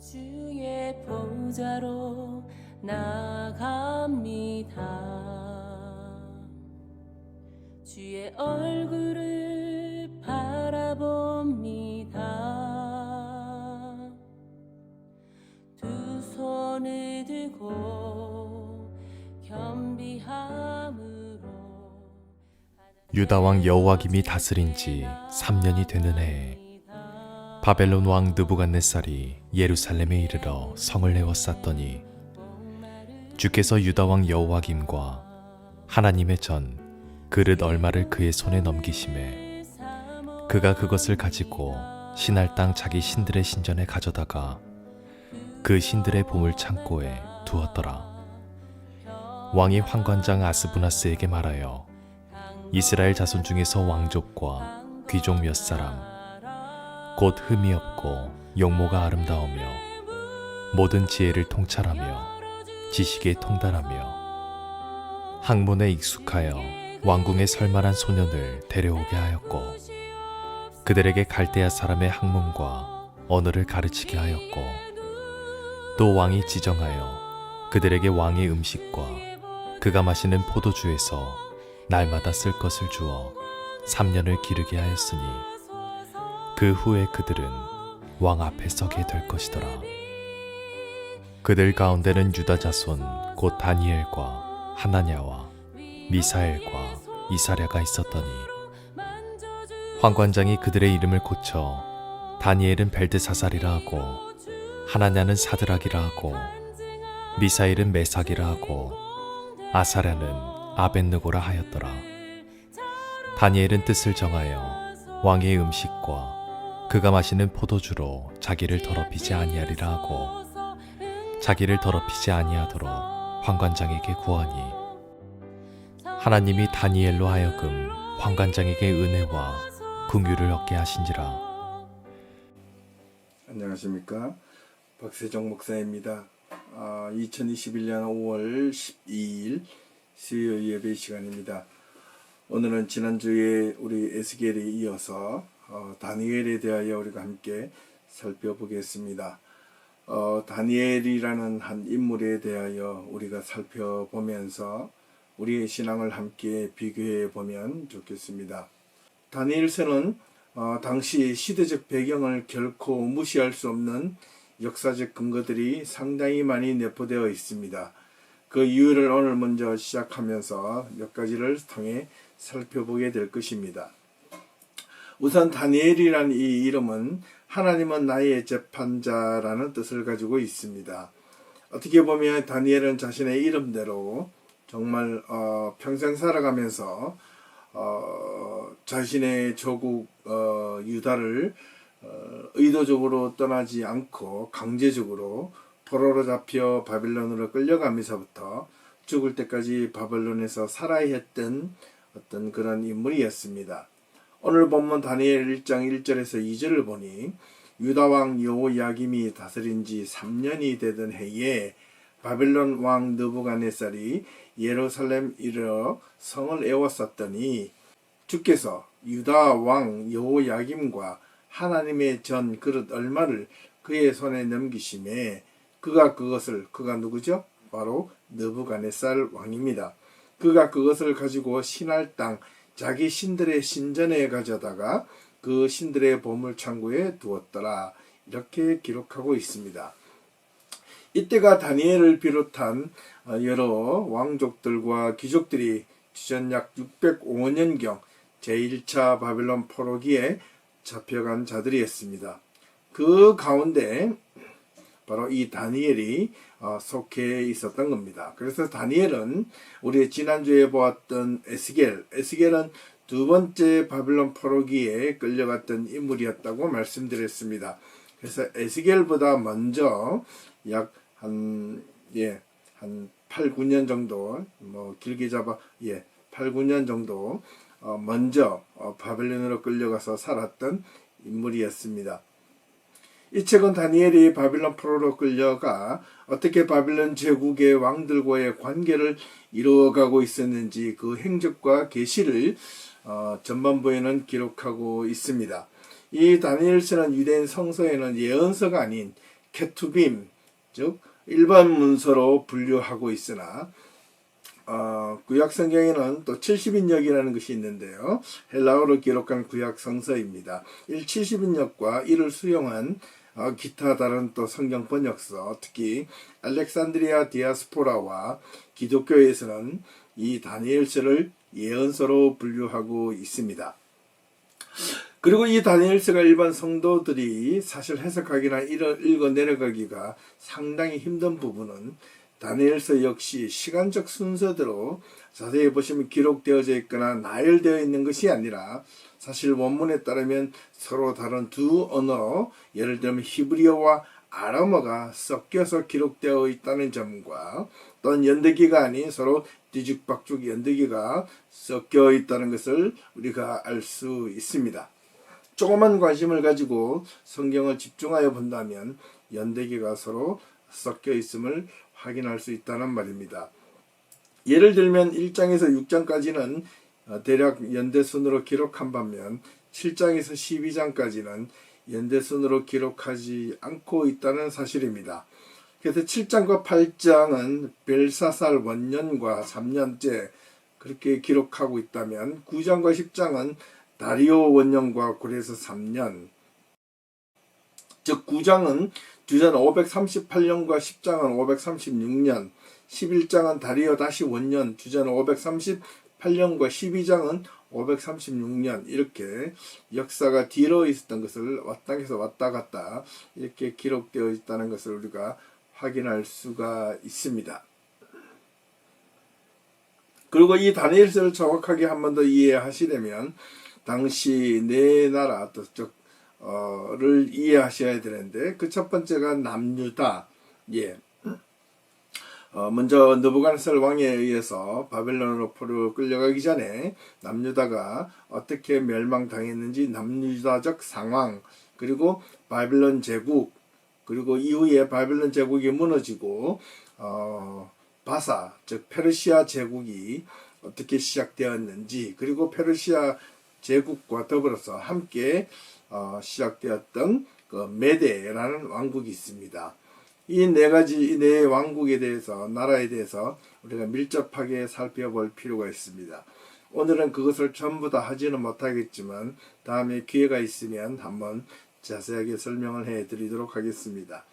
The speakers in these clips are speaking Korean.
주의 보좌로 나갑니다. 주의 얼굴을 바라봅니다. 두 손을 들고 겸비함으로 유다 왕 여호와김이 다스린 지 3년이 되는 해에 바벨론 왕 느부갓네살이 예루살렘에 이르러 성을 에워쌌더니 주께서 유다 왕 여호와김과 하나님의 전 그릇 얼마를 그의 손에 넘기심에 그가 그것을 가지고 신할 땅 자기 신들의 신전에 가져다가 그 신들의 보물 창고에 두었더라. 왕이 환관장 아스부나스에게 말하여 이스라엘 자손 중에서 왕족과 귀족 몇 사람 곧 흠이 없고 용모가 아름다우며 모든 지혜를 통찰하며 지식에 통달하며 학문에 익숙하여 왕궁에 설만한 소년을 데려오게 하였고 그들에게 갈대아 사람의 학문과 언어를 가르치게 하였고 또 왕이 지정하여 그들에게 왕의 음식과 그가 마시는 포도주에서 날마다 쓸 것을 주어 3년을 기르게 하였으니 그 후에 그들은 왕 앞에 서게 될 것이더라. 그들 가운데는 유다 자손 곧 다니엘과 하나냐와 미사엘과 이사랴가 있었더니 환관장이 그들의 이름을 고쳐 다니엘은 벨드사살이라 하고 하나냐는 사드락이라 하고 미사엘은 메삭이라 하고 아사랴는 아벳느고라 하였더라. 다니엘은 뜻을 정하여 왕의 음식과 그가 마시는 포도주로 자기를 더럽히지 아니하리라 하고 자기를 더럽히지 아니하도록 환관장에게 구하니 하나님이 다니엘로 하여금 환관장에게 은혜와 긍휼을 얻게 하신지라. 안녕하십니까, 박세정 목사입니다. 2021년 5월 12일 수요 예배 시간입니다. 오늘은 지난주에 우리 에스겔에 이어서 다니엘에 대하여 우리가 함께 살펴보겠습니다. 다니엘이라는 한 인물에 대하여 우리가 살펴보면서 우리의 신앙을 함께 비교해 보면 좋겠습니다. 다니엘서는 당시 시대적 배경을 결코 무시할 수 없는 역사적 근거들이 상당히 많이 내포되어 있습니다. 그 이유를 오늘 먼저 시작하면서 몇 가지를 통해 살펴보게 될 것입니다. 우선 다니엘이라는 이 이름은 하나님은 나의 재판자라는 뜻을 가지고 있습니다. 어떻게 보면 다니엘은 자신의 이름대로 정말 평생 살아가면서 자신의 조국 유다를 의도적으로 떠나지 않고 강제적으로 포로로 잡혀 바빌론으로 끌려가면서부터 죽을 때까지 바벨론에서 살아야 했던 어떤 그런 인물이었습니다. 오늘 본문 다니엘 1장 1절에서 2절을 보니 유다왕 여호야김이 다스린 지 3년이 되던 해에 바벨론 왕 느부갓네살이 예루살렘 이르러 성을 에워쌌더니 주께서 유다 왕 여호야김과 하나님의 전 그릇 얼마를 그의 손에 넘기심에 그가 누구죠? 바로 느부갓네살 왕입니다. 그가 그것을 가지고 신할 땅 자기 신들의 신전에 가져다가 그 신들의 보물 창고에 두었더라. 이렇게 기록하고 있습니다. 이때가 다니엘을 비롯한 여러 왕족들과 귀족들이 주전 약 605년경 제1차 바벨론 포로기에 잡혀간 자들이었습니다. 그 가운데 바로 이 다니엘이 속해 있었던 겁니다. 그래서 다니엘은 우리 지난주에 보았던 에스겔은 두 번째 바벨론 포로기에 끌려갔던 인물이었다고 말씀드렸습니다. 그래서 에스겔보다 먼저 약 한 8, 9년 정도, 길게 잡아 8, 9년 정도 먼저 바벨론으로 끌려가서 살았던 인물이었습니다. 이 책은 다니엘이 바빌론 포로로 끌려가 어떻게 바빌론 제국의 왕들과의 관계를 이루어가고 있었는지 그 행적과 계시를 전반부에는 기록하고 있습니다. 이 다니엘서는 유대인 성서에는 예언서가 아닌 케투빔, 즉 일반 문서로 분류하고 있으나 구약 성경에는 또 70인역이라는 것이 있는데요. 헬라어로 기록한 구약 성서입니다. 70인역과 이를 수용한 기타 다른 또 성경 번역서, 특히 알렉산드리아 디아스포라와 기독교에서는 이 다니엘서를 예언서로 분류하고 있습니다. 그리고 이 다니엘서가 일반 성도들이 사실 해석하기나 읽어 내려가기가 상당히 힘든 부분은 다니엘서 역시 시간적 순서대로 자세히 보시면 기록되어져 있거나 나열되어 있는 것이 아니라 사실 원문에 따르면 서로 다른 두 언어, 예를 들면 히브리어와 아람어가 섞여서 기록되어 있다는 점과 또는 연대기가 아닌 서로 뒤죽박죽 연대기가 섞여 있다는 것을 우리가 알 수 있습니다. 조그만 관심을 가지고 성경을 집중하여 본다면 연대기가 서로 섞여 있음을 확인할 수 있다는 말입니다. 예를 들면 1장에서 6장까지는 대략 연대순으로 기록한 반면 7장에서 12장까지는 연대순으로 기록하지 않고 있다는 사실입니다. 그래서 7장과 8장은 벨사살 원년과 3년째 그렇게 기록하고 있다면 9장과 10장은 다리오 원년과 고려에서 3년, 즉 9장은 주전 538년과 10장은 536년, 11장은 다리오 다시 원년 주전 538년과 12장은 536년 이렇게 역사가 뒤로 있었던 것을 땅에서 왔다 갔다 이렇게 기록되어 있다는 것을 우리가 확인할 수가 있습니다. 그리고 이 다니엘서를 정확하게 한 번 더 이해하시려면 당시 네 나라 를 이해하셔야 되는데 그 첫 번째가 남유다. 먼저 느부갓네살 왕에 의해서 바벨론으로 포로 끌려가기 전에 남유다가 어떻게 멸망당했는지 남유다적 상황, 그리고 바벨론 제국, 그리고 이후에 바벨론 제국이 무너지고 바사 즉 페르시아 제국이 어떻게 시작되었는지, 그리고 페르시아 제국과 더불어서 함께 시작되었던 그 메데라는 왕국이 있습니다. 이 네 왕국에 대해서, 나라에 대해서 우리가 밀접하게 살펴볼 필요가 있습니다. 오늘은 그것을 전부 다 하지는 못하겠지만 다음에 기회가 있으면 한번 자세하게 설명을 해드리도록 하겠습니다.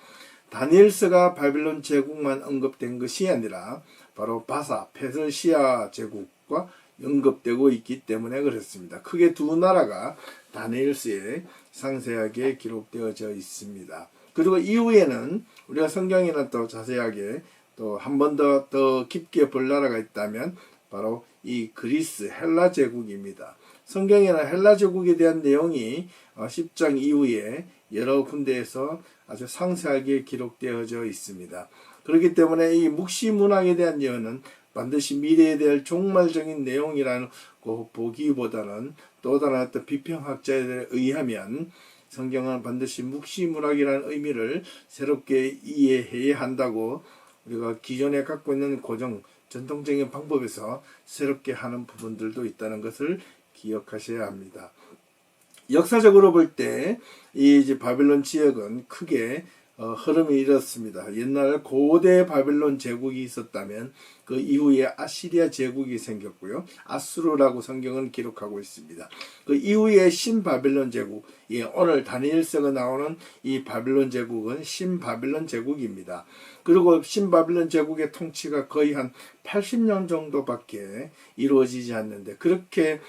다니엘서가 바빌론 제국만 언급된 것이 아니라 바로 바사, 페르시아 제국과 언급되고 있기 때문에 그렇습니다. 크게 두 나라가 다니엘서에 상세하게 기록되어져 있습니다. 그리고 이후에는 우리가 성경에는 또 자세하게 또 한 번 더 깊게 볼 나라가 있다면 바로 이 그리스 헬라 제국입니다. 성경에는 헬라 제국에 대한 내용이 10장 이후에 여러 군데에서 아주 상세하게 기록되어져 있습니다. 그렇기 때문에 이 묵시 문학에 대한 예언은 반드시 미래에 대한 종말적인 내용이라는 거 보기보다는 또 다른 어떤 비평학자에 의하면 성경은 반드시 묵시문학이라는 의미를 새롭게 이해해야 한다고 우리가 기존에 갖고 있는 고정 전통적인 방법에서 새롭게 하는 부분들도 있다는 것을 기억하셔야 합니다. 역사적으로 볼 때 이 바벨론 지역은 크게 흐름이 이렇습니다. 옛날 고대 바벨론 제국이 있었다면 그 이후에 아시리아 제국이 생겼고요. 아수르라고 성경은 기록하고 있습니다. 그 이후에 신바벨론 제국, 오늘 다니엘서가 나오는 이 바벨론 제국은 신바벨론 제국입니다. 그리고 신바벨론 제국의 통치가 거의 한 80년 정도밖에 이루어지지 않는데 그렇게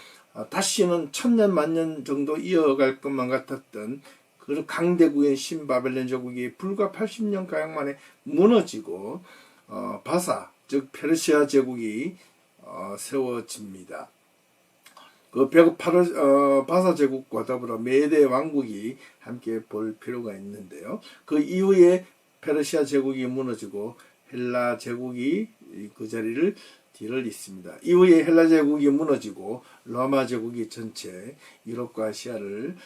다시는 1000년 만년 정도 이어갈 것만 같았던 그 강대국인 신바벨론 제국이 불과 80년 가량 만에 무너지고 바사 즉 페르시아 제국이 세워집니다. 그 바사 제국과 더불어 메데 왕국이 함께 볼 필요가 있는데요. 그 이후에 페르시아 제국이 무너지고 헬라 제국이 그 자리를 뒤를 잇습니다. 이후에 헬라 제국이 무너지고 로마 제국이 전체 유럽과 아시아를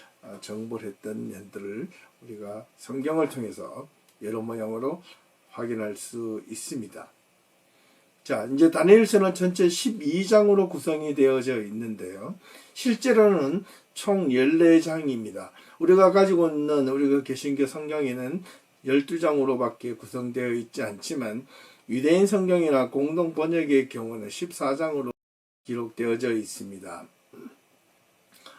정벌했던 년들을 우리가 성경을 통해서 여러 모양으로 확인할 수 있습니다. 자, 이제 다니엘서는 전체 12장으로 구성이 되어져 있는데요. 실제로는 총 14장입니다. 우리가 가지고 있는 우리가 개신교 성경에는 12장으로밖에 구성되어 있지 않지만 유대인 성경이나 공동 번역의 경우는 14장으로 기록되어져 있습니다.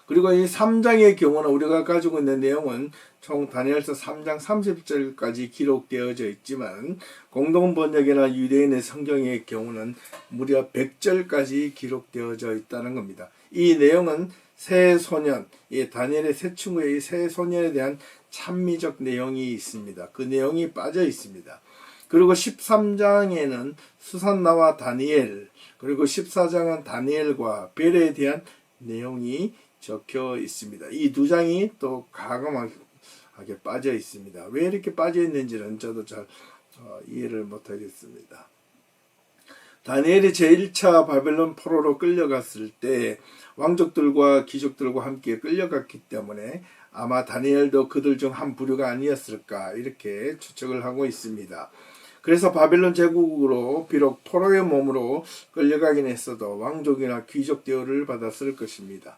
그리고 이 3장의 경우는 우리가 가지고 있는 내용은 총 다니엘서 3장 30절까지 기록되어져 있지만 공동 번역이나 유대인의 성경의 경우는 무려 100절까지 기록되어져 있다는 겁니다. 이 내용은 새 소년, 이 다니엘의 새 친구의 새 소년에 대한 찬미적 내용이 있습니다. 그 내용이 빠져 있습니다. 그리고 13장에는 수산나와 다니엘, 그리고 14장은 다니엘과 벨에 대한 내용이 적혀 있습니다. 이 두 장이 또 가감하게 빠져 있습니다. 왜 이렇게 빠져 있는지는 저도 잘 이해를 못하겠습니다. 다니엘이 제1차 바벨론 포로로 끌려갔을 때 왕족들과 귀족들과 함께 끌려갔기 때문에 아마 다니엘도 그들 중 한 부류가 아니었을까 이렇게 추측을 하고 있습니다. 그래서 바벨론 제국으로 비록 포로의 몸으로 끌려가긴 했어도 왕족이나 귀족 대우를 받았을 것입니다.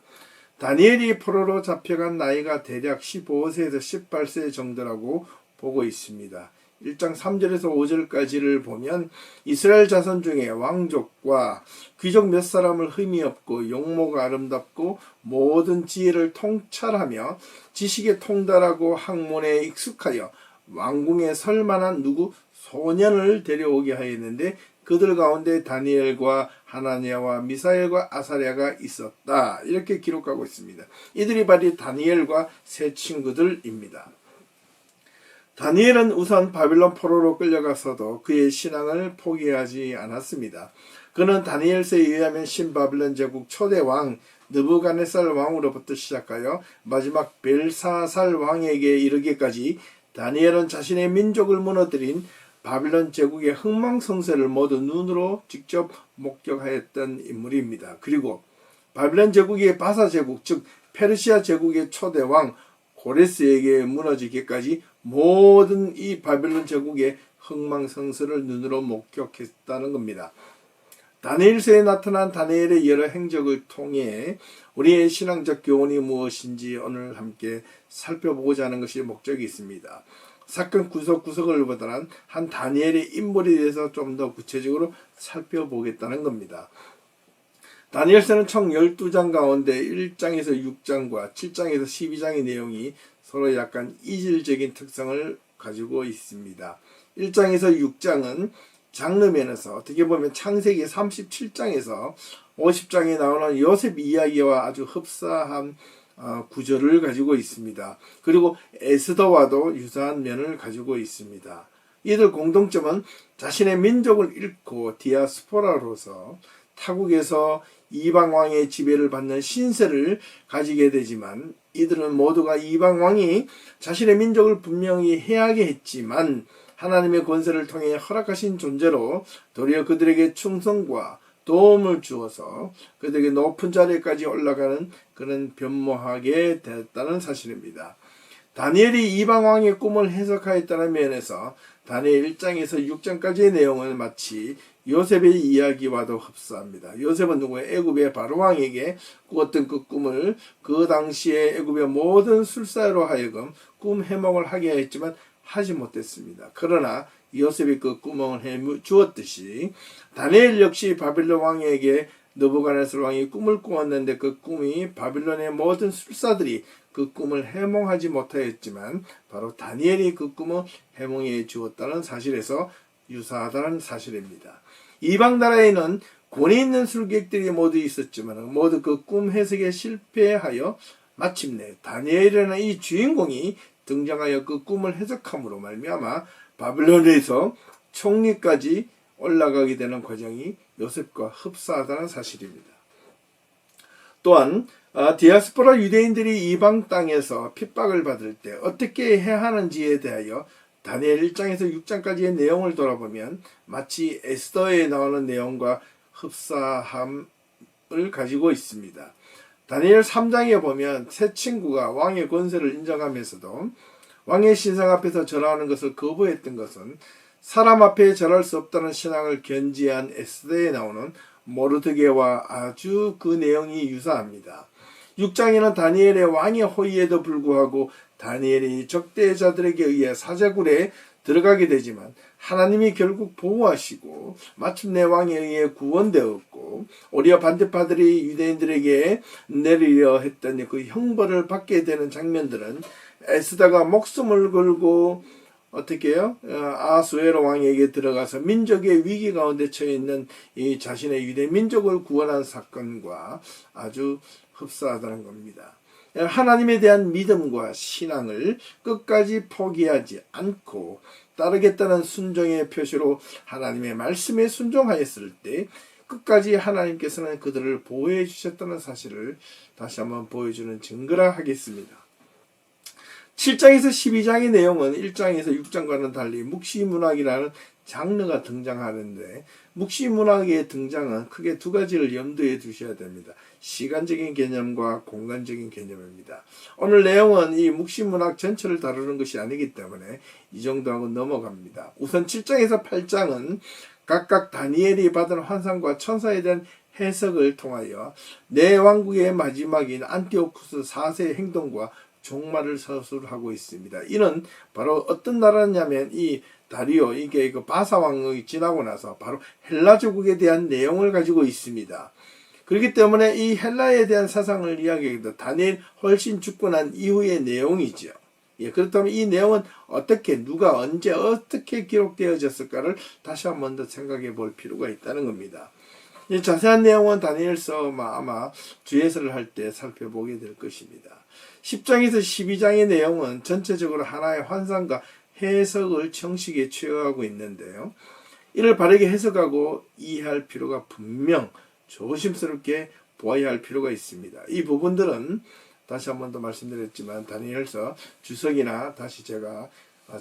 다니엘이 포로로 잡혀간 나이가 대략 15세에서 18세 정도라고 보고 있습니다. 1장 3절에서 5절까지를 보면 이스라엘 자손 중에 왕족과 귀족 몇 사람을 흠이 없고 용모가 아름답고 모든 지혜를 통찰하며 지식에 통달하고 학문에 익숙하여 왕궁에 설 만한 소년을 데려오게 하였는데 그들 가운데 다니엘과 하나니아와 미사엘과 아사랴가 있었다. 이렇게 기록하고 있습니다. 이들이 바로 다니엘과 세 친구들입니다. 다니엘은 우선 바빌론 포로로 끌려가서도 그의 신앙을 포기하지 않았습니다. 그는 다니엘서에 의하면 신바빌론 제국 초대 왕 느부갓네살 왕으로부터 시작하여 마지막 벨사살 왕에게 이르기까지 다니엘은 자신의 민족을 무너뜨린 바빌론 제국의 흥망성쇠를 모두 눈으로 직접 목격하였던 인물입니다. 그리고 바빌론 제국의 바사 제국, 즉 페르시아 제국의 초대 왕 고레스에게 무너지기까지 모든 이 바빌론 제국의 흥망성쇠를 눈으로 목격했다는 겁니다. 다니엘서에 나타난 다니엘의 여러 행적을 통해 우리의 신앙적 교훈이 무엇인지 오늘 함께 살펴보고자 하는 것이 목적이 있습니다. 사건 구석구석을 보다는 한 다니엘의 인물에 대해서 좀 더 구체적으로 살펴보겠다는 겁니다. 다니엘서는 총 12장 가운데 1장에서 6장과 7장에서 12장의 내용이 서로 약간 이질적인 특성을 가지고 있습니다. 1장에서 6장은 장르 면에서 어떻게 보면 창세기 37장에서 50장에 나오는 요셉 이야기와 아주 흡사한 구조를 가지고 있습니다. 그리고 에스더와도 유사한 면을 가지고 있습니다. 이들 공통점은 자신의 민족을 잃고 디아스포라로서 타국에서 이방왕의 지배를 받는 신세를 가지게 되지만 이들은 모두가 이방왕이 자신의 민족을 분명히 해하게 했지만 하나님의 권세를 통해 허락하신 존재로 도리어 그들에게 충성과 도움을 주어서 그들에게 높은 자리까지 올라가는 그런 변모하게 됐다는 사실입니다. 다니엘이 이방왕의 꿈을 해석하였다는 면에서 다니엘 1장에서 6장까지의 내용은 마치 요셉의 이야기와도 흡사합니다. 요셉은 누구의 애굽의 바로왕에게 꾸었던 그 꿈을 그 당시에 애굽의 모든 술사로 하여금 꿈 해몽을 하게 했지만 하지 못했습니다. 그러나 요셉이 그 꿈을 해 주었듯이 다니엘 역시 바빌론 왕에게 느부갓네살 왕이 꿈을 꾸었는데 그 꿈이 바빌론의 모든 술사들이 그 꿈을 해몽하지 못하였지만 바로 다니엘이 그 꿈을 해몽해 주었다는 사실에서 유사하다는 사실입니다. 이방 나라에는 권위 있는 술객들이 모두 있었지만 모두 그 꿈 해석에 실패하여 마침내 다니엘이라는 이 주인공이 등장하여 그 꿈을 해석함으로 말미암아 바빌론에서 총리까지 올라가게 되는 과정이 요셉과 흡사하다는 사실입니다. 또한 디아스포라 유대인들이 이방 땅에서 핍박을 받을 때 어떻게 해야 하는지에 대하여 다니엘 1장에서 6장까지의 내용을 돌아보면 마치 에스더에 나오는 내용과 흡사함을 가지고 있습니다. 다니엘 3장에 보면 새 친구가 왕의 권세를 인정하면서도 왕의 신상 앞에서 절하는 것을 거부했던 것은 사람 앞에 절할 수 없다는 신앙을 견지한 에스더에 나오는 모르드게와 아주 그 내용이 유사합니다. 6장에는 다니엘의 왕의 호의에도 불구하고 다니엘이 적대자들에게 의해 사자굴에 들어가게 되지만 하나님이 결국 보호하시고 마침내 왕에 의해 구원되었고 오히려 반대파들이 유대인들에게 내리려 했던 그 형벌을 받게 되는 장면들은 에스더가 목숨을 걸고 어떻게 해요? 아수에로 왕에게 들어가서 민족의 위기 가운데 처해 있는 이 자신의 유대 민족을 구원한 사건과 아주 흡사하다는 겁니다. 하나님에 대한 믿음과 신앙을 끝까지 포기하지 않고 따르겠다는 순종의 표시로 하나님의 말씀에 순종하였을 때 끝까지 하나님께서는 그들을 보호해 주셨다는 사실을 다시 한번 보여주는 증거라 하겠습니다. 7장에서 12장의 내용은 1장에서 6장과는 달리 묵시문학이라는 장르가 등장하는데 묵시문학의 등장은 크게 두 가지를 염두에 두셔야 됩니다. 시간적인 개념과 공간적인 개념입니다. 오늘 내용은 이 묵시문학 전체를 다루는 것이 아니기 때문에 이 정도 하고 넘어갑니다. 우선 7장에서 8장은 각각 다니엘이 받은 환상과 천사에 대한 해석을 통하여 내 왕국의 마지막인 안티오쿠스 4세의 행동과 종말을 서술하고 있습니다. 이는 바로 어떤 나라냐면 이 다리오 이게 그 바사 왕이 지나고 나서 바로 헬라 제국에 대한 내용을 가지고 있습니다. 그렇기 때문에 이 헬라에 대한 사상을 이야기하기도 다니엘 훨씬 죽고 난 이후의 내용이죠. 그렇다면 이 내용은 어떻게 누가 언제 어떻게 기록되어졌을까를 다시 한 번 더 생각해 볼 필요가 있다는 겁니다. 이 자세한 내용은 다니엘서 아마 주예서를 할 때 살펴보게 될 것입니다. 10장에서 12장의 내용은 전체적으로 하나의 환상과 해석을 정식에 취하고 있는데요. 이를 바르게 해석하고 이해할 필요가 분명 조심스럽게 보아야 할 필요가 있습니다. 이 부분들은 다시 한 번 더 말씀드렸지만 다니엘서 주석이나 다시 제가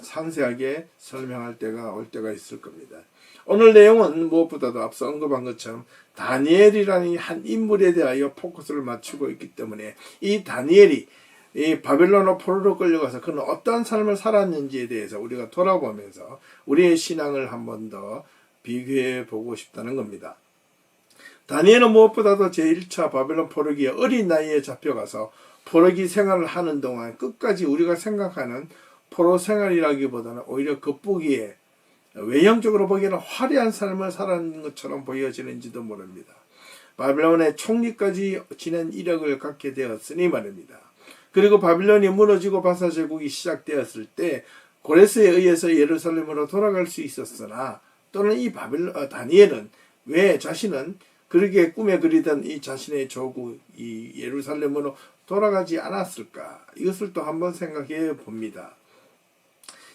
상세하게 설명할 때가 올 때가 있을 겁니다. 오늘 내용은 무엇보다도 앞서 언급한 것처럼 다니엘이라는 한 인물에 대하여 포커스를 맞추고 있기 때문에 이 다니엘이 이 바벨론어 포로로 끌려가서 그는 어떠한 삶을 살았는지에 대해서 우리가 돌아보면서 우리의 신앙을 한 번 더 비교해 보고 싶다는 겁니다. 다니엘은 무엇보다도 제1차 바벨론 포로기에 어린 나이에 잡혀가서 포로기 생활을 하는 동안 끝까지 우리가 생각하는 포로 생활이라기보다는 오히려 겉보기에 외형적으로 보기에는 화려한 삶을 살았는 것처럼 보여지는지도 모릅니다. 바벨론의 총리까지 지낸 이력을 갖게 되었으니 말입니다. 그리고 바빌론이 무너지고 바사 제국이 시작되었을 때 고레스에 의해서 예루살렘으로 돌아갈 수 있었으나 또는 이 다니엘은 왜 자신은 그렇게 꿈에 그리던 이 자신의 조국 이 예루살렘으로 돌아가지 않았을까? 이것을 또 한번 생각해 봅니다.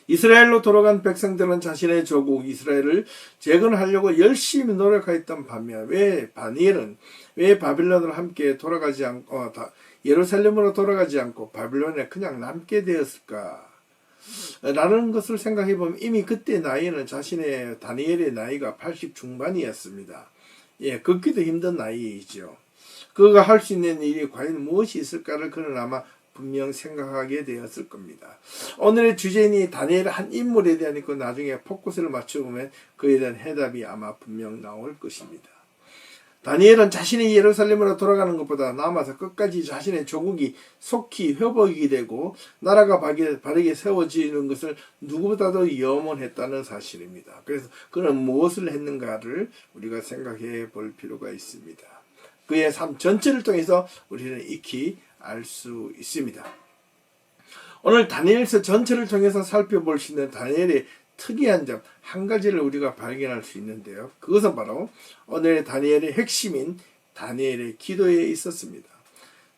이스라엘로 돌아간 백성들은 자신의 조국 이스라엘을 재건하려고 열심히 노력했던 반면 왜 다니엘은 왜 바빌론으로 함께 돌아가지 않고 예루살렘으로 돌아가지 않고 바빌론에 그냥 남게 되었을까? 라는 것을 생각해 보면 이미 그때 나이는 자신의 다니엘의 나이가 80 중반이었습니다. 걷기도 힘든 나이이죠. 그가 할 수 있는 일이 과연 무엇이 있을까를 그는 아마 분명 생각하게 되었을 겁니다. 오늘의 주제는 다니엘 한 인물에 대한 그 나중에 포커스를 맞춰보면 그에 대한 해답이 아마 분명 나올 것입니다. 다니엘은 자신이 예루살렘으로 돌아가는 것보다 남아서 끝까지 자신의 조국이 속히 회복이 되고 나라가 바르게 세워지는 것을 누구보다도 염원했다는 사실입니다. 그래서 그는 무엇을 했는가를 우리가 생각해 볼 필요가 있습니다. 그의 삶 전체를 통해서 우리는 익히 알 수 있습니다. 오늘 다니엘서 전체를 통해서 살펴볼 수 있는 다니엘의 특이한 점 한 가지를 우리가 발견할 수 있는데요. 그것은 바로 오늘의 다니엘의 핵심인 다니엘의 기도에 있었습니다.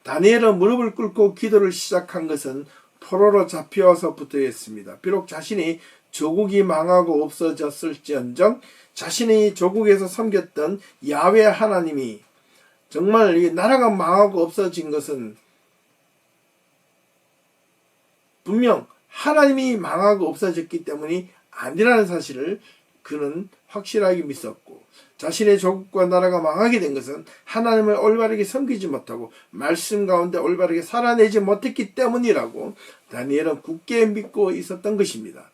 다니엘은 무릎을 꿇고 기도를 시작한 것은 포로로 잡혀서부터였습니다. 비록 자신이 조국이 망하고 없어졌을지언정 자신이 조국에서 섬겼던 야훼 하나님이 정말 이 나라가 망하고 없어진 것은 분명 하나님이 망하고 없어졌기 때문이 아니라는 사실을 그는 확실하게 믿었고 자신의 조국과 나라가 망하게 된 것은 하나님을 올바르게 섬기지 못하고 말씀 가운데 올바르게 살아내지 못했기 때문이라고 다니엘은 굳게 믿고 있었던 것입니다.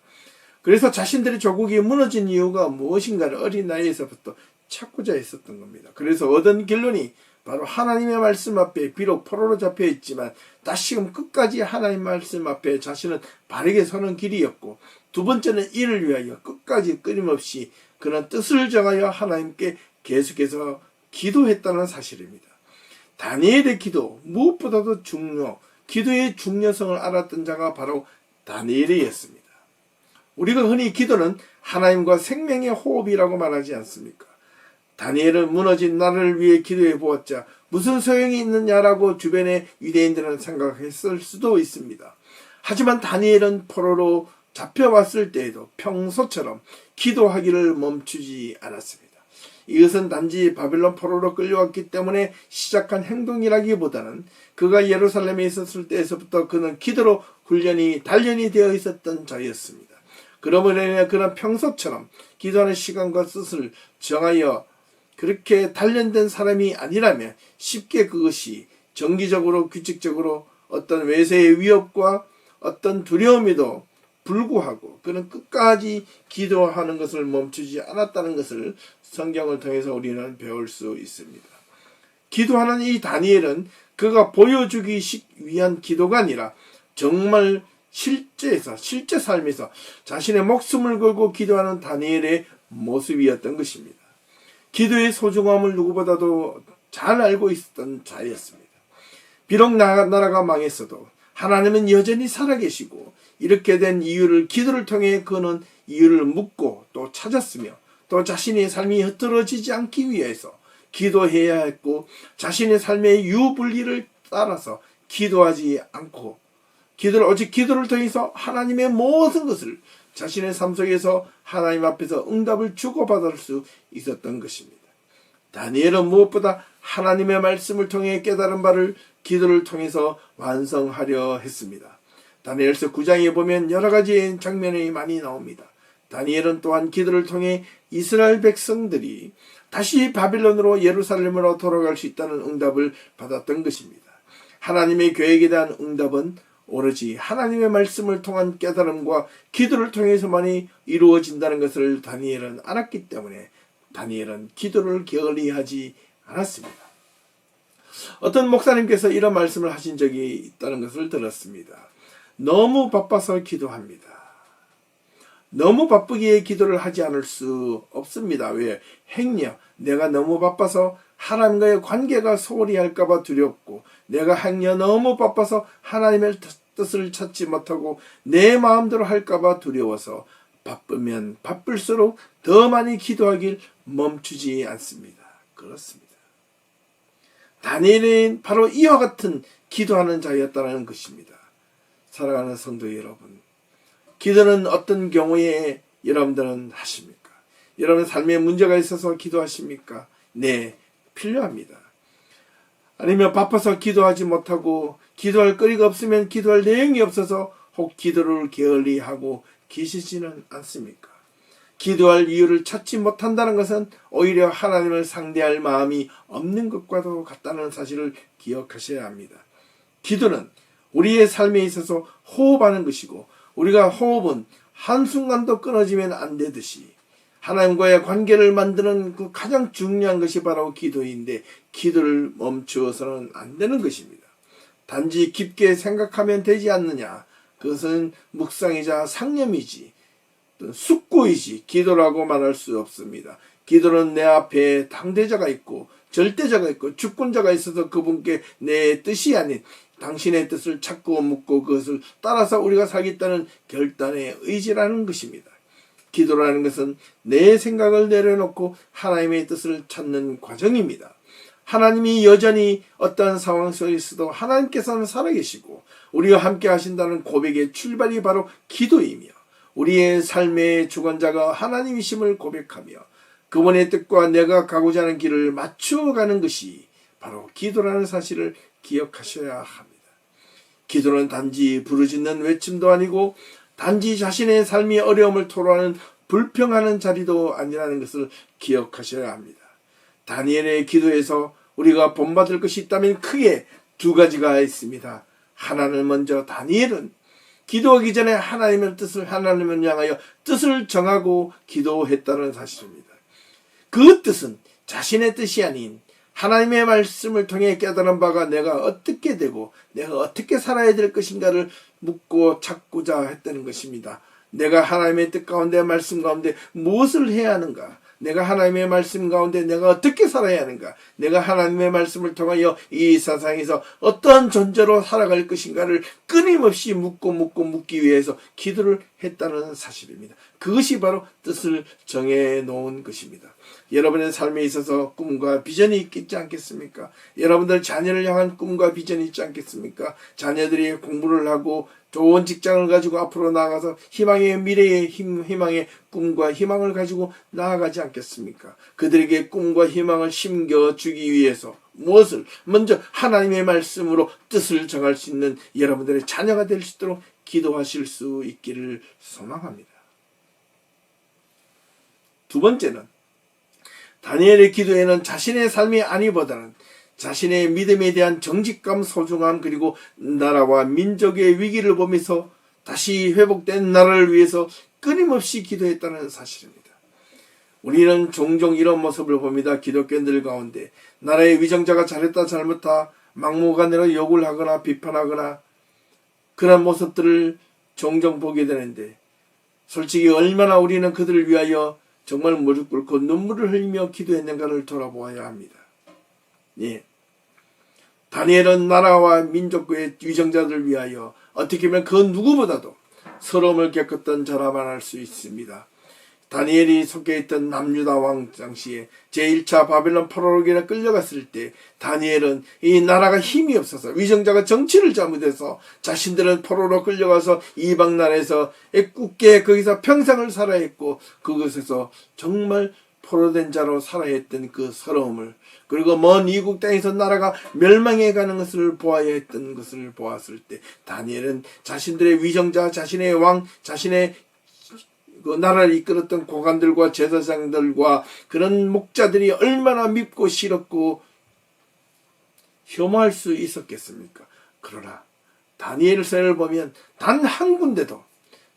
그래서 자신들의 조국이 무너진 이유가 무엇인가를 어린 나이에서부터 찾고자 했었던 겁니다. 그래서 얻은 결론이 바로 하나님의 말씀 앞에 비록 포로로 잡혀 있지만 다시금 끝까지 하나님 말씀 앞에 자신은 바르게 서는 길이었고, 두 번째는 이를 위하여 끝까지 끊임없이 그런 뜻을 정하여 하나님께 계속해서 기도했다는 사실입니다. 다니엘의 기도, 무엇보다도 기도의 중요성을 알았던 자가 바로 다니엘이었습니다. 우리가 흔히 기도는 하나님과 생명의 호흡이라고 말하지 않습니까? 다니엘은 무너진 나라를 위해 기도해 보았자 무슨 소용이 있느냐라고 주변의 유대인들은 생각했을 수도 있습니다. 하지만 다니엘은 포로로 잡혀왔을 때에도 평소처럼 기도하기를 멈추지 않았습니다. 이것은 단지 바벨론 포로로 끌려왔기 때문에 시작한 행동이라기보다는 그가 예루살렘에 있었을 때에서부터 그는 기도로 단련이 되어 있었던 자였습니다. 그러므로 인해 그는 평소처럼 기도하는 시간과 뜻을 정하여 그렇게 단련된 사람이 아니라면 쉽게 그것이 정기적으로 규칙적으로 어떤 외세의 위협과 어떤 두려움에도 불구하고 그는 끝까지 기도하는 것을 멈추지 않았다는 것을 성경을 통해서 우리는 배울 수 있습니다. 기도하는 이 다니엘은 그가 보여주기 위한 기도가 아니라 정말 실제 삶에서 자신의 목숨을 걸고 기도하는 다니엘의 모습이었던 것입니다. 기도의 소중함을 누구보다도 잘 알고 있었던 자였습니다. 비록 나라가 망했어도 하나님은 여전히 살아계시고, 이렇게 된 이유를 기도를 통해 그는 이유를 묻고 또 찾았으며, 또 자신의 삶이 흐트러지지 않기 위해서 기도해야 했고, 자신의 삶의 유불리를 따라서 기도하지 않고 오직 기도를 통해서 하나님의 모든 것을 자신의 삶 속에서 하나님 앞에서 응답을 주고받을 수 있었던 것입니다. 다니엘은 무엇보다 하나님의 말씀을 통해 깨달은 바를 기도를 통해서 완성하려 했습니다. 다니엘서 9장에 보면 여러 가지 장면이 많이 나옵니다. 다니엘은 또한 기도를 통해 이스라엘 백성들이 다시 바빌론으로 예루살렘으로 돌아갈 수 있다는 응답을 받았던 것입니다. 하나님의 계획에 대한 응답은 오로지 하나님의 말씀을 통한 깨달음과 기도를 통해서만이 이루어진다는 것을 다니엘은 알았기 때문에 다니엘은 기도를 게을리하지 않았습니다. 어떤 목사님께서 이런 말씀을 하신 적이 있다는 것을 들었습니다. 너무 바빠서 기도합니다. 너무 바쁘기에 기도를 하지 않을 수 없습니다. 왜? 행여 내가 너무 바빠서 하나님과의 관계가 소홀히 할까봐 두렵고, 내가 행여 너무 바빠서 하나님의 뜻을 찾지 못하고 내 마음대로 할까봐 두려워서 바쁘면 바쁠수록 더 많이 기도하길 멈추지 않습니다. 그렇습니다. 다니엘은 바로 이와 같은 기도하는 자였다는 것입니다. 사랑하는 성도 여러분, 기도는 어떤 경우에 여러분들은 하십니까? 여러분 삶에 문제가 있어서 기도하십니까? 네, 필요합니다. 아니면 바빠서 기도하지 못하고 기도할 거리가 없으면 기도할 내용이 없어서 혹 기도를 게을리하고 계시지는 않습니까? 기도할 이유를 찾지 못한다는 것은 오히려 하나님을 상대할 마음이 없는 것과도 같다는 사실을 기억하셔야 합니다. 기도는 우리의 삶에 있어서 호흡하는 것이고, 우리가 호흡은 한순간도 끊어지면 안 되듯이 하나님과의 관계를 만드는 그 가장 중요한 것이 바로 기도인데, 기도를 멈추어서는 안 되는 것입니다. 단지 깊게 생각하면 되지 않느냐, 그것은 묵상이자 상념이지 숙고이지 기도라고 말할 수 없습니다. 기도는 내 앞에 당대자가 있고 절대자가 있고 주권자가 있어서 그분께 내 뜻이 아닌 당신의 뜻을 찾고 묻고 그것을 따라서 우리가 살겠다는 결단의 의지라는 것입니다. 기도라는 것은 내 생각을 내려놓고 하나님의 뜻을 찾는 과정입니다. 하나님이 여전히 어떠한 상황 속에서도 하나님께서는 살아계시고 우리와 함께 하신다는 고백의 출발이 바로 기도이며, 우리의 삶의 주관자가 하나님이심을 고백하며 그분의 뜻과 내가 가고자 하는 길을 맞추어가는 것이 바로 기도라는 사실을 기억하셔야 합니다. 기도는 단지 부르짖는 외침도 아니고 단지 자신의 삶의 어려움을 토로하는 불평하는 자리도 아니라는 것을 기억하셔야 합니다. 다니엘의 기도에서 우리가 본받을 것이 있다면 크게 두 가지가 있습니다. 하나는 먼저 다니엘은 기도하기 전에 하나님을 향하여 뜻을 정하고 기도했다는 사실입니다. 그 뜻은 자신의 뜻이 아닌 하나님의 말씀을 통해 깨달은 바가 내가 어떻게 되고 내가 어떻게 살아야 될 것인가를 묻고 찾고자 했다는 것입니다. 내가 하나님의 뜻 가운데 말씀 가운데 무엇을 해야 하는가? 내가 하나님의 말씀 가운데 내가 어떻게 살아야 하는가? 내가 하나님의 말씀을 통하여 이 세상에서 어떠한 존재로 살아갈 것인가를 끊임없이 묻기 위해서 기도를 했다는 사실입니다. 그것이 바로 뜻을 정해 놓은 것입니다. 여러분의 삶에 있어서 꿈과 비전이 있지 않겠습니까? 여러분들 자녀를 향한 꿈과 비전이 있지 않겠습니까? 자녀들이 공부를 하고 좋은 직장을 가지고 앞으로 나아가서 희망의 미래의 희망의 꿈과 희망을 가지고 나아가지 않겠습니까? 그들에게 꿈과 희망을 심겨주기 위해서 무엇을? 먼저 하나님의 말씀으로 뜻을 정할 수 있는 여러분들의 자녀가 될 수 있도록 기도하실 수 있기를 소망합니다. 두 번째는 다니엘의 기도에는 자신의 삶이 아니보다는 자신의 믿음에 대한 정직감, 소중함, 그리고 나라와 민족의 위기를 보면서 다시 회복된 나라를 위해서 끊임없이 기도했다는 사실입니다. 우리는 종종 이런 모습을 봅니다. 기독교인들 가운데 나라의 위정자가 잘했다 잘못했다 막무가내로 욕을 하거나 비판하거나 그런 모습들을 종종 보게 되는데 솔직히 얼마나 우리는 그들을 위하여 정말 무릎 꿇고 눈물을 흘리며 기도했는가를 돌아보아야 합니다. 예. 다니엘은 나라와 민족의 위정자들을 위하여 어떻게 보면 그 누구보다도 서러움을 겪었던 자라만 할 수 있습니다. 다니엘이 속해 있던 남유다 왕 당시에 제1차 바벨론 포로로기에 끌려갔을 때 다니엘은 이 나라가 힘이 없어서 위정자가 정치를 잘못해서 자신들은 포로로 끌려가서 이방 나라에서 애꿎게 거기서 평생을 살아야 했고 그곳에서 정말 포로된 자로 살아야 했던 그 서러움을 그리고 먼 이국 땅에서 나라가 멸망해 가는 것을 보아야 했던 것을 보았을 때 다니엘은 자신들의 위정자, 자신의 왕, 자신의 그 나라를 이끌었던 고관들과 제사장들과 그런 목자들이 얼마나 밉고 싫었고 혐오할 수 있었겠습니까? 그러나 다니엘서를 보면 단 한 군데도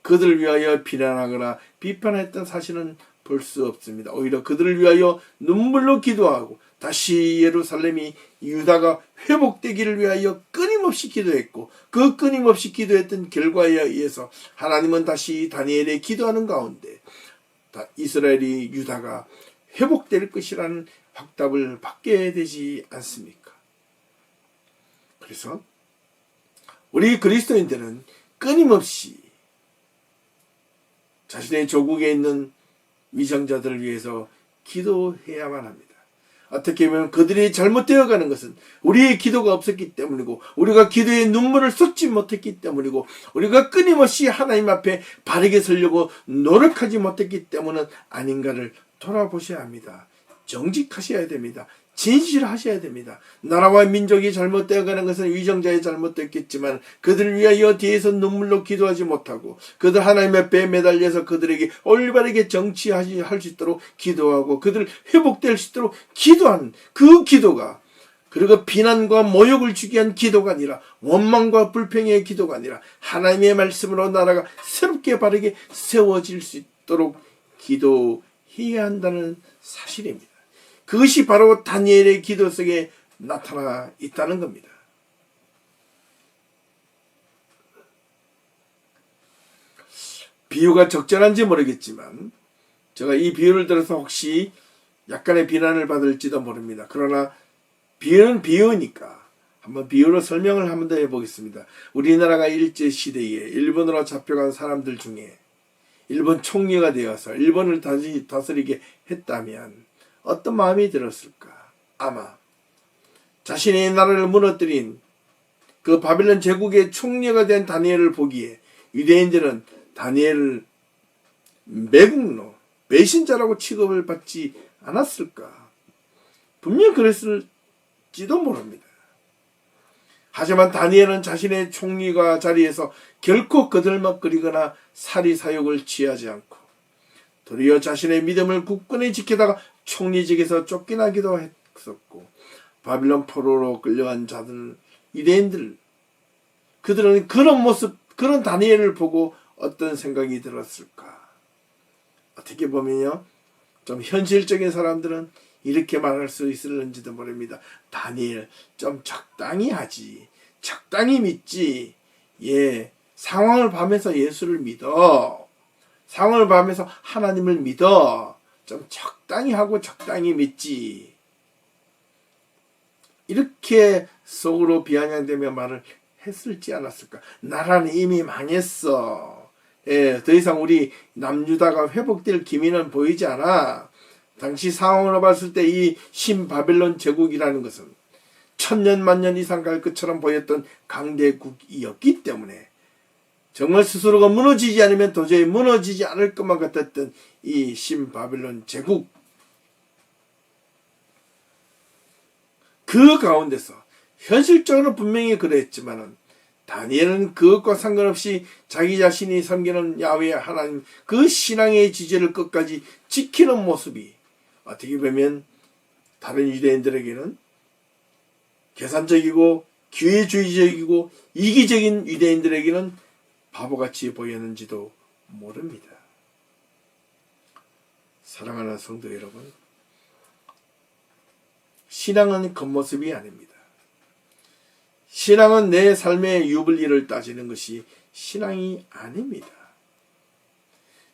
그들을 위하여 비난하거나 비판했던 사실은 볼 수 없습니다. 오히려 그들을 위하여 눈물로 기도하고 다시 예루살렘이 유다가 회복되기를 위하여 끊임없이 기도했고 그 끊임없이 기도했던 결과에 의해서 하나님은 다시 다니엘의 기도하는 가운데 이스라엘이 유다가 회복될 것이라는 확답을 받게 되지 않습니까? 그래서 우리 그리스도인들은 끊임없이 자신의 조국에 있는 위정자들을 위해서 기도해야만 합니다. 어떻게 보면 그들이 잘못되어 가는 것은 우리의 기도가 없었기 때문이고 우리가 기도에 눈물을 쏟지 못했기 때문이고 우리가 끊임없이 하나님 앞에 바르게 서려고 노력하지 못했기 때문은 아닌가를 돌아보셔야 합니다. 정직하셔야 됩니다. 진실하셔야 됩니다. 나라와 민족이 잘못되어 가는 것은 위정자의 잘못됐겠지만 그들을 위하여 뒤에서 눈물로 기도하지 못하고 그들 하나님의 앞에 매달려서 그들에게 올바르게 정치할 수 있도록 기도하고 그들 회복될 수 있도록 기도하는 그 기도가 그리고 비난과 모욕을 주기 위한 기도가 아니라 원망과 불평의 기도가 아니라 하나님의 말씀으로 나라가 새롭게 바르게 세워질 수 있도록 기도해야 한다는 사실입니다. 그것이 바로 다니엘의 기도 속에 나타나 있다는 겁니다. 비유가 적절한지 모르겠지만 제가 이 비유를 들어서 혹시 약간의 비난을 받을지도 모릅니다. 그러나 비유는 비유니까 한번 비유로 설명을 한번 더 해보겠습니다. 우리나라가 일제시대에 일본으로 잡혀간 사람들 중에 일본 총리가 되어서 일본을 다시 다스리게 했다면 어떤 마음이 들었을까? 아마 자신의 나라를 무너뜨린 그 바벨론 제국의 총리가 된 다니엘을 보기에 유대인들은 다니엘을 매국노, 배신자라고 취급을 받지 않았을까? 분명 그랬을지도 모릅니다. 하지만 다니엘은 자신의 총리가 자리에서 결코 거들먹거리거나 사리사욕을 취하지 않고 도리어 자신의 믿음을 굳건히 지키다가 총리직에서 쫓겨나기도 했었고 바빌론 포로로 끌려간 자들, 유대인들 그들은 그런 모습, 그런 다니엘을 보고 어떤 생각이 들었을까? 어떻게 보면요 좀 현실적인 사람들은 이렇게 말할 수 있을는지도 모릅니다. 다니엘, 좀 적당히 하지. 적당히 믿지. 예, 상황을 봐면서 예수를 믿어. 상황을 봐면서 하나님을 믿어. 좀 적당히 하고 적당히 믿지. 이렇게 속으로 비아냥대며 말을 했을지 않았을까. 나라는 이미 망했어. 예, 더 이상 우리 남유다가 회복될 기미는 보이지 않아. 당시 상황으로 봤을 때 이 신바벨론 제국이라는 것은 천년 만년 이상 갈 것처럼 보였던 강대국이었기 때문에 정말 스스로가 무너지지 않으면 도저히 무너지지 않을 것만 같았던 이 신바벨론 제국, 그 가운데서 현실적으로 분명히 그랬지만은 다니엘은 그것과 상관없이 자기 자신이 섬기는 야훼 하나님 그 신앙의 지지를 끝까지 지키는 모습이 어떻게 보면 다른 유대인들에게는 계산적이고 기회주의적이고 이기적인 유대인들에게는 바보같이 보였는지도 모릅니다. 사랑하는 성도 여러분, 신앙은 겉모습이 아닙니다. 신앙은 내 삶의 유불리를 따지는 것이 신앙이 아닙니다.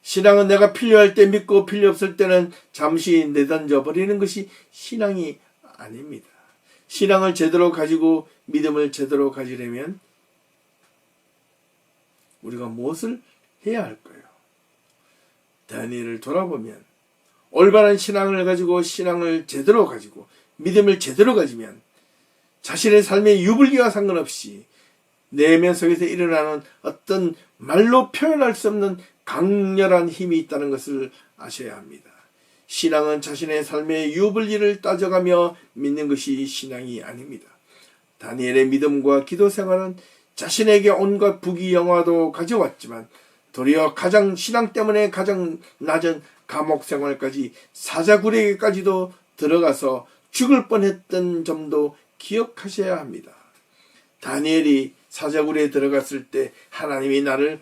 신앙은 내가 필요할 때 믿고 필요 없을 때는 잠시 내던져 버리는 것이 신앙이 아닙니다. 신앙을 제대로 가지고 믿음을 제대로 가지려면 우리가 무엇을 해야 할까요? 다니엘을 돌아보면 올바른 신앙을 가지고 신앙을 제대로 가지고 믿음을 제대로 가지면 자신의 삶의 유불리와 상관없이 내면 속에서 일어나는 어떤 말로 표현할 수 없는 강렬한 힘이 있다는 것을 아셔야 합니다. 신앙은 자신의 삶의 유불리를 따져가며 믿는 것이 신앙이 아닙니다. 다니엘의 믿음과 기도 생활은 자신에게 온갖 부귀영화도 가져왔지만 도리어 신앙 때문에 가장 낮은 감옥 생활까지 사자굴에게까지도 들어가서 죽을 뻔했던 점도 기억하셔야 합니다. 다니엘이 사자굴에 들어갔을 때 하나님이 나를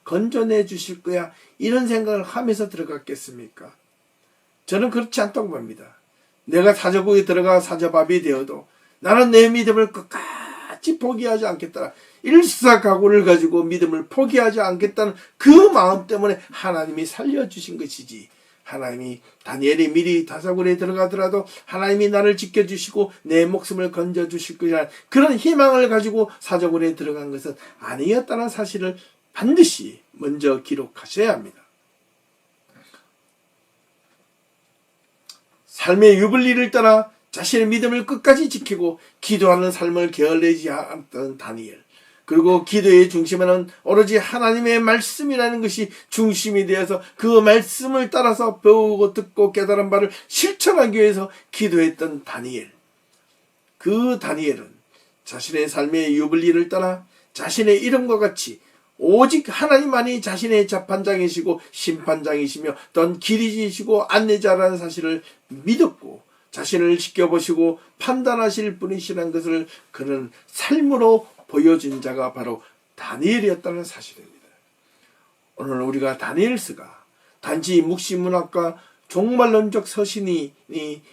건져내 주실 거야 이런 생각을 하면서 들어갔겠습니까? 저는 그렇지 않다고 봅니다. 내가 사자굴에 들어가 사자밥이 되어도 나는 내 믿음을 끝까지 포기하지 않겠다. 일사각오를 가지고 믿음을 포기하지 않겠다는 그 마음 때문에 하나님이 살려주신 것이지, 하나님이 다니엘이 미리 사자굴에 들어가더라도 하나님이 나를 지켜주시고 내 목숨을 건져주실 것이라는 그런 희망을 가지고 사자굴에 들어간 것은 아니었다는 사실을 반드시 먼저 기록하셔야 합니다. 삶의 유불리를 따라 자신의 믿음을 끝까지 지키고 기도하는 삶을 게을리지 않았던 다니엘, 그리고 기도의 중심에는 오로지 하나님의 말씀이라는 것이 중심이 되어서 그 말씀을 따라서 배우고 듣고 깨달은 바를 실천하기 위해서 기도했던 다니엘. 그 다니엘은 자신의 삶의 유불리를 따라 자신의 이름과 같이 오직 하나님만이 자신의 재판장이시고 심판장이시며 또한 길이시고 안내자라는 사실을 믿었고 자신을 지켜보시고 판단하실 분이시라는 것을 그는 삶으로 보여준 자가 바로 다니엘이었다는 사실입니다. 오늘 우리가 다니엘서가 단지 묵시문학과 종말론적 서신이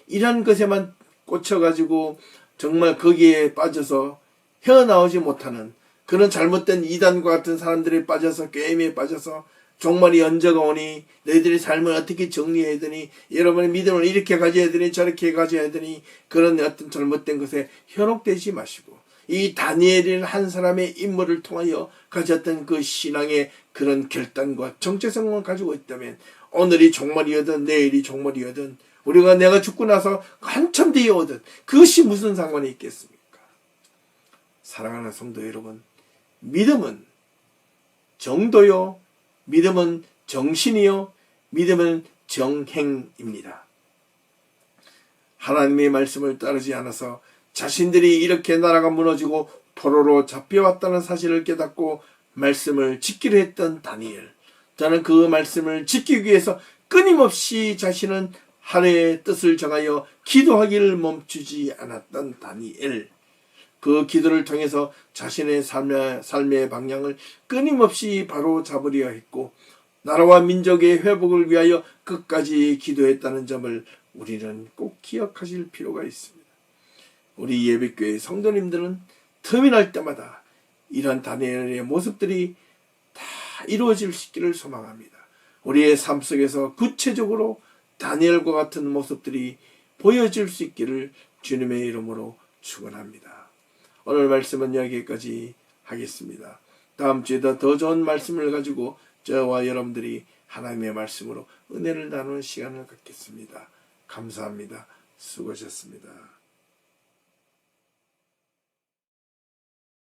이런 것에만 꽂혀가지고 정말 거기에 빠져서 헤어나오지 못하는 그런 잘못된 이단과 같은 사람들이 빠져서 게임에 빠져서 종말이 언제가 오니 너희들의 삶을 어떻게 정리해야 되니 여러분의 믿음을 이렇게 가져야 되니 저렇게 가져야 되니 그런 어떤 잘못된 것에 현혹되지 마시고 이 다니엘이라는 한 사람의 인물을 통하여 가졌던 그 신앙의 그런 결단과 정체성을 가지고 있다면 오늘이 종말이어든 내일이 종말이어든 우리가 내가 죽고 나서 한참 뒤에 오든 그것이 무슨 상관이 있겠습니까? 사랑하는 성도 여러분, 믿음은 정도요, 믿음은 정신이요, 믿음은 정행입니다. 하나님의 말씀을 따르지 않아서 자신들이 이렇게 나라가 무너지고 포로로 잡혀왔다는 사실을 깨닫고 말씀을 지키려 했던 다니엘. 저는 그 말씀을 지키기 위해서 끊임없이 자신은 하나님의 뜻을 정하여 기도하기를 멈추지 않았던 다니엘. 그 기도를 통해서 자신의 삶의 방향을 끊임없이 바로 잡으려 했고 나라와 민족의 회복을 위하여 끝까지 기도했다는 점을 우리는 꼭 기억하실 필요가 있습니다. 우리 예배교회 성도님들은 틈이 날 때마다 이런 다니엘의 모습들이 다 이루어질 수 있기를 소망합니다. 우리의 삶 속에서 구체적으로 다니엘과 같은 모습들이 보여질 수 있기를 주님의 이름으로 축원합니다. 오늘 말씀은 여기까지 하겠습니다. 다음 주에도 더 좋은 말씀을 가지고 저와 여러분들이 하나님의 말씀으로 은혜를 나누는 시간을 갖겠습니다. 감사합니다. 수고하셨습니다.